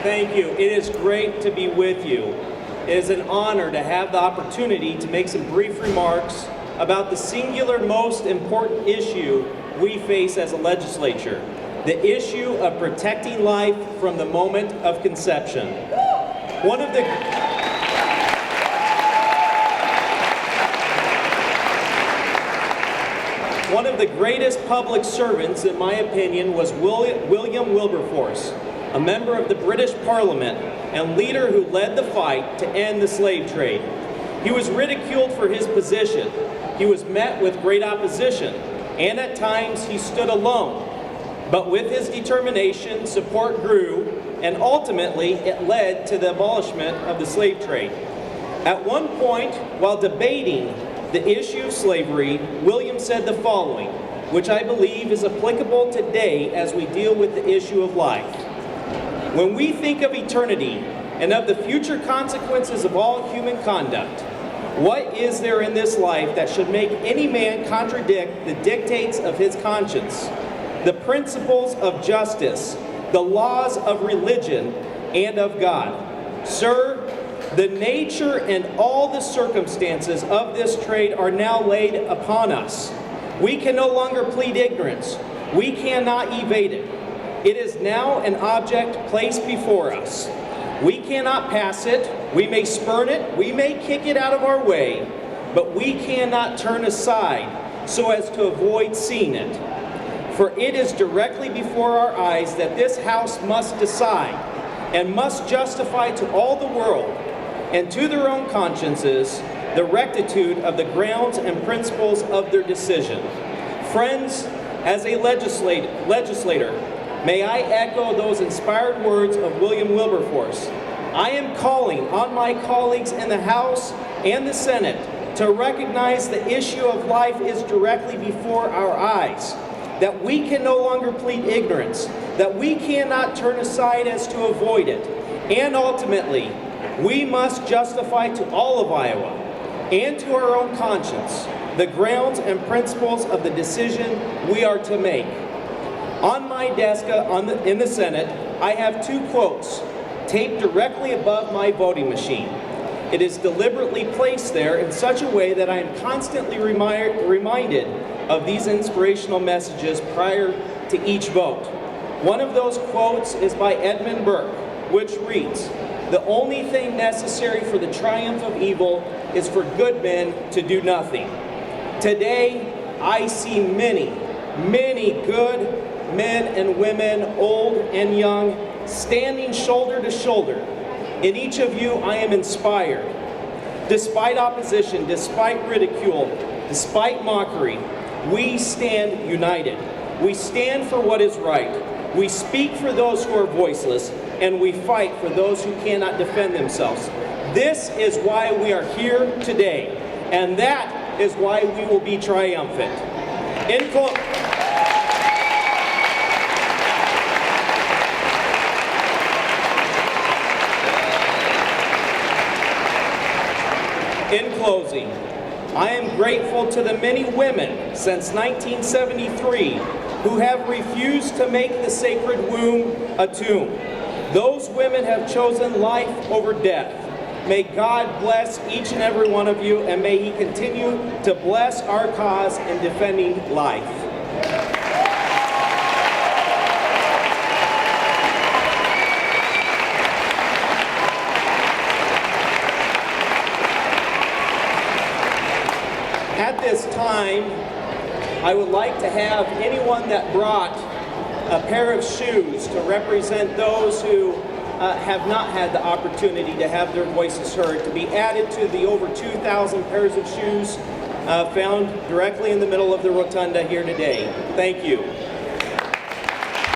Thank you. It is great to be with you. It is an honor to have the opportunity to make some brief remarks about the singular most important issue we face as a legislature, the issue of protecting life from the moment of conception. One of the greatest public servants, in my opinion, was William Wilberforce, a member of the British Parliament and leader who led the fight to end the slave trade. He was ridiculed for his position. He was met with great opposition, and at times he stood alone. But with his determination, support grew, and ultimately it led to the abolishment of the slave trade. At one point, while debating the issue of slavery, William said the following, which I believe is applicable today as we deal with the issue of life. When we think of eternity and of the future consequences of all human conduct, what is there in this life that should make any man contradict the dictates of his conscience, the principles of justice, the laws of religion, and of God? Sir, the nature and all the circumstances of this trade are now laid upon us. We can no longer plead ignorance. We cannot evade it. It is now an object placed before us. We cannot pass it. We may spurn it. We may kick it out of our way, but we cannot turn aside so as to avoid seeing it. For it is directly before our eyes that this House must decide and must justify to all the world and to their own consciences the rectitude of the grounds and principles of their decision. Friends, as a legislator, may I echo those inspired words of William Wilberforce. I am calling on my colleagues in the House and the Senate to recognize the issue of life is directly before our eyes, that we can no longer plead ignorance, that we cannot turn aside as to avoid it, and ultimately, we must justify to all of Iowa and to our own conscience the grounds and principles of the decision we are to make. On my desk in the Senate, I have two quotes taped directly above my voting machine. It is deliberately placed there in such a way that I am constantly reminded of these inspirational messages prior to each vote. One of those quotes is by Edmund Burke, which reads, "The only thing necessary for the triumph of evil is for good men to do nothing." Today, I see many, many good men and women, old and young, standing shoulder to shoulder. In each of you, I am inspired. Despite opposition, despite ridicule, despite mockery, we stand united. We stand for what is right. We speak for those who are voiceless, and we fight for those who cannot defend themselves. This is why we are here today, and that is why we will be triumphant. In closing, I am grateful to the many women since 1973 who have refused to make the sacred womb a tomb. Those women have chosen life over death. May God bless each and every one of you, and may He continue to bless our cause in defending life. At this time, I would like to have anyone that brought a pair of shoes to represent those who have not had the opportunity to have their voices heard to be added to the over 2,000 pairs of shoes found directly in the middle of the rotunda here today. Thank you.